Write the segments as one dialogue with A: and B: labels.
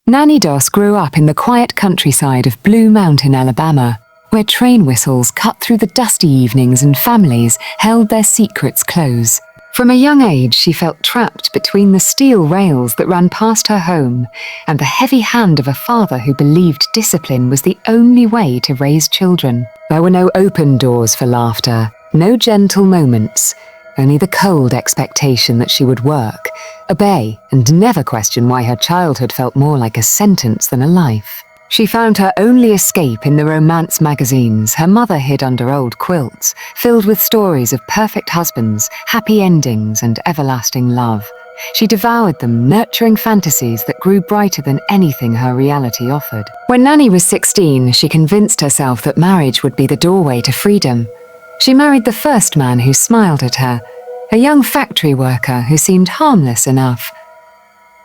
A: Nannie Doss grew up in the quiet countryside of Blue Mountain, Alabama, where train whistles cut through the dusty evenings and families held their secrets close. From a young age, she felt trapped between the steel rails that ran past her home and the heavy hand of a father who believed discipline was the only way to raise children. There were no open doors for laughter, no gentle moments, only the cold expectation that she would work, obey, and never question why her childhood felt more like a sentence than a life. She found her only escape in the romance magazines her mother hid under old quilts, filled with stories of perfect husbands, happy endings, and everlasting love. She devoured them, nurturing fantasies that grew brighter than anything her reality offered. When Nannie was 16, she convinced herself that marriage would be the doorway to freedom. She married the first man who smiled at her, a young factory worker who seemed harmless enough.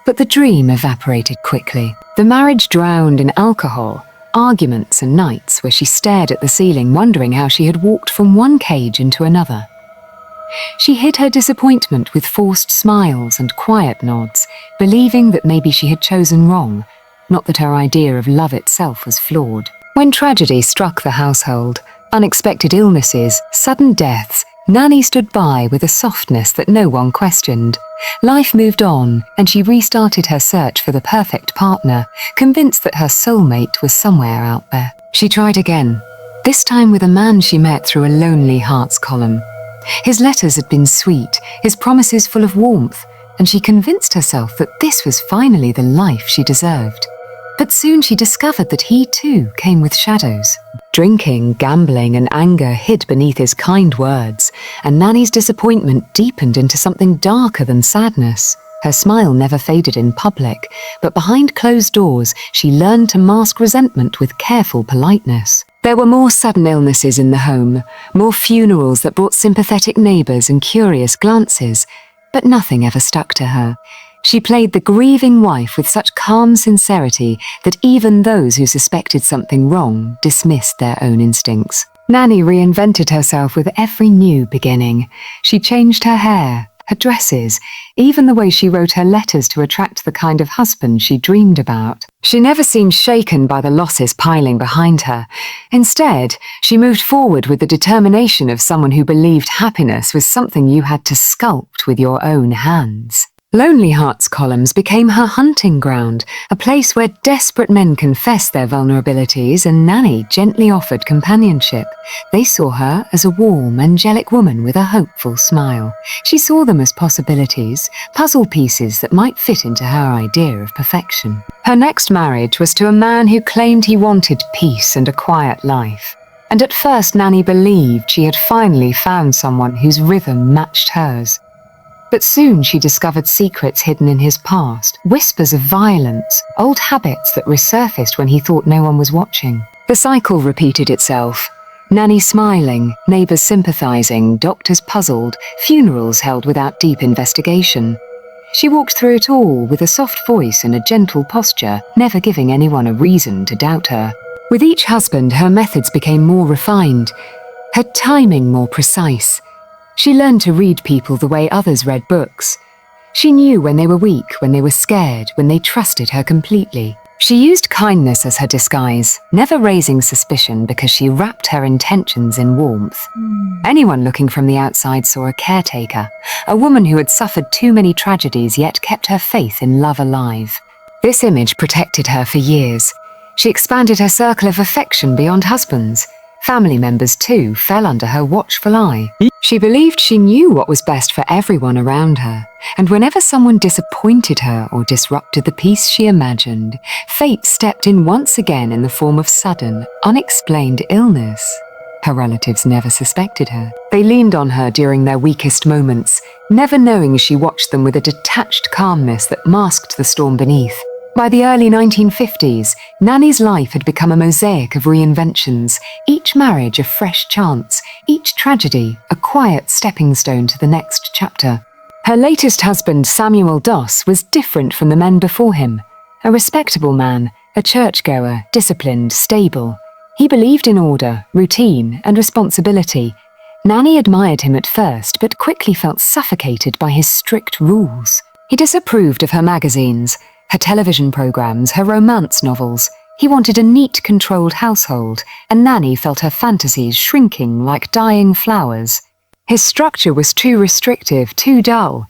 A: But the dream evaporated quickly. The marriage drowned in alcohol, arguments, and nights where she stared at the ceiling, wondering how she had walked from one cage into another. She hid her disappointment with forced smiles and quiet nods, believing that maybe she had chosen wrong, not that her idea of love itself was flawed. When tragedy struck the household, unexpected illnesses, sudden deaths, Nannie stood by with a softness that no one questioned. Life moved on, and she restarted her search for the perfect partner, convinced that her soulmate was somewhere out there. She tried again, this time with a man she met through a lonely hearts column. His letters had been sweet, his promises full of warmth, and she convinced herself that this was finally the life she deserved. But soon she discovered that he too came with shadows. Drinking, gambling, and anger hid beneath his kind words, and Nannie's disappointment deepened into something darker than sadness. Her smile never faded in public, but behind closed doors, she learned to mask resentment with careful politeness. There were more sudden illnesses in the home, more funerals that brought sympathetic neighbors and curious glances, but nothing ever stuck to her. She played the grieving wife with such calm sincerity that even those who suspected something wrong dismissed their own instincts. Nannie reinvented herself with every new beginning. She changed her hair, her dresses, even the way she wrote her letters to attract the kind of husband she dreamed about. She never seemed shaken by the losses piling behind her. Instead, she moved forward with the determination of someone who believed happiness was something you had to sculpt with your own hands. Lonely Hearts columns became her hunting ground, a place where desperate men confessed their vulnerabilities and Nannie gently offered companionship. They saw her as a warm, angelic woman with a hopeful smile. She saw them as possibilities, puzzle pieces that might fit into her idea of perfection. Her next marriage was to a man who claimed he wanted peace and a quiet life. And at first Nannie believed she had finally found someone whose rhythm matched hers. But soon she discovered secrets hidden in his past, whispers of violence, old habits that resurfaced when he thought no one was watching. The cycle repeated itself. Nannie smiling, neighbors sympathizing, doctors puzzled, funerals held without deep investigation. She walked through it all with a soft voice and a gentle posture, never giving anyone a reason to doubt her. With each husband, her methods became more refined, her timing more precise. She learned to read people the way others read books. She knew when they were weak, when they were scared, when they trusted her completely. She used kindness as her disguise, never raising suspicion because she wrapped her intentions in warmth. Anyone looking from the outside saw a caretaker, a woman who had suffered too many tragedies yet kept her faith in love alive. This image protected her for years. She expanded her circle of affection beyond husbands. Family members, too, fell under her watchful eye. She believed she knew what was best for everyone around her, and whenever someone disappointed her or disrupted the peace she imagined, fate stepped in once again in the form of sudden, unexplained illness. Her relatives never suspected her. They leaned on her during their weakest moments, never knowing she watched them with a detached calmness that masked the storm beneath. By the early 1950s, Nannie's life had become a mosaic of reinventions, each marriage a fresh chance, each tragedy a quiet stepping stone to the next chapter. Her latest husband, Samuel Doss, was different from the men before him. A respectable man, a churchgoer, disciplined, stable. He believed in order, routine, and responsibility. Nannie admired him at first, but quickly felt suffocated by his strict rules. He disapproved of her magazines, Her television programs, her romance novels. He wanted a neat, controlled household, and Nannie felt her fantasies shrinking like dying flowers. His structure was too restrictive, too dull,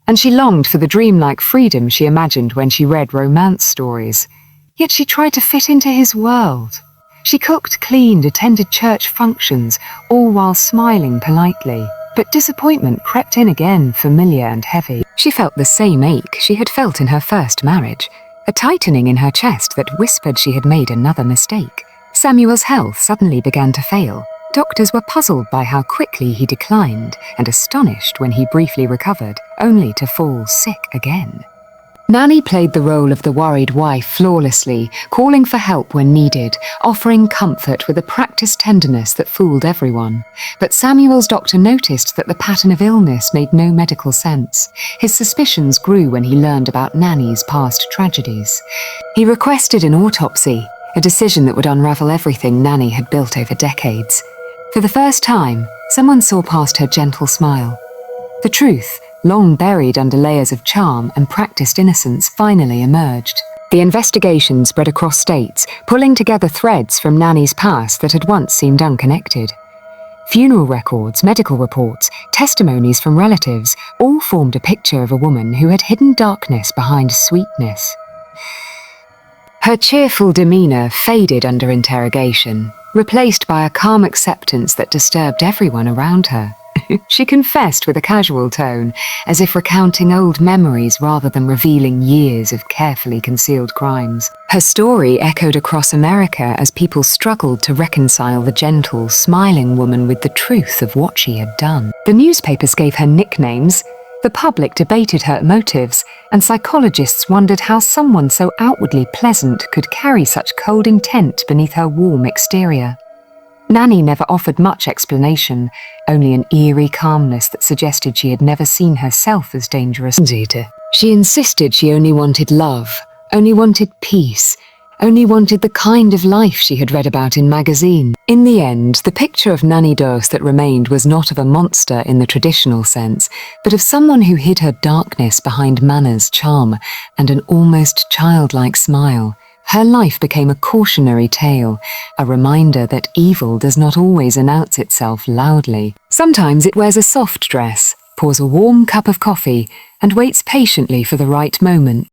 A: and she longed for the dreamlike freedom she imagined when she read romance stories. Yet she tried to fit into his world. She cooked, cleaned, attended church functions, all while smiling politely. But disappointment crept in again, familiar and heavy. She felt the same ache she had felt in her first marriage, a tightening in her chest that whispered she had made another mistake. Samuel's health suddenly began to fail. Doctors were puzzled by how quickly he declined and astonished when he briefly recovered, only to fall sick again. Nannie played the role of the worried wife flawlessly, calling for help when needed, offering comfort with a practiced tenderness that fooled everyone. But Samuel's doctor noticed that the pattern of illness made no medical sense. His suspicions grew when he learned about Nannie's past tragedies. He requested an autopsy, a decision that would unravel everything Nannie had built over decades. For the first time, someone saw past her gentle smile. The truth, long buried under layers of charm and practiced innocence, finally emerged. The investigation spread across states, pulling together threads from Nannie's past that had once seemed unconnected. Funeral records, medical reports, testimonies from relatives all formed a picture of a woman who had hidden darkness behind sweetness. Her cheerful demeanor faded under interrogation, replaced by a calm acceptance that disturbed everyone around her. She confessed with a casual tone, as if recounting old memories rather than revealing years of carefully concealed crimes. Her story echoed across America as people struggled to reconcile the gentle, smiling woman with the truth of what she had done. The newspapers gave her nicknames, the public debated her motives, and psychologists wondered how someone so outwardly pleasant could carry such cold intent beneath her warm exterior. Nannie never offered much explanation, only an eerie calmness that suggested she had never seen herself as dangerous. She insisted she only wanted love, only wanted peace, only wanted the kind of life she had read about in magazines. In the end, the picture of Nannie Doss that remained was not of a monster in the traditional sense, but of someone who hid her darkness behind manners, charm, and an almost childlike smile. Her life became a cautionary tale, a reminder that evil does not always announce itself loudly. Sometimes it wears a soft dress, pours a warm cup of coffee, and waits patiently for the right moment.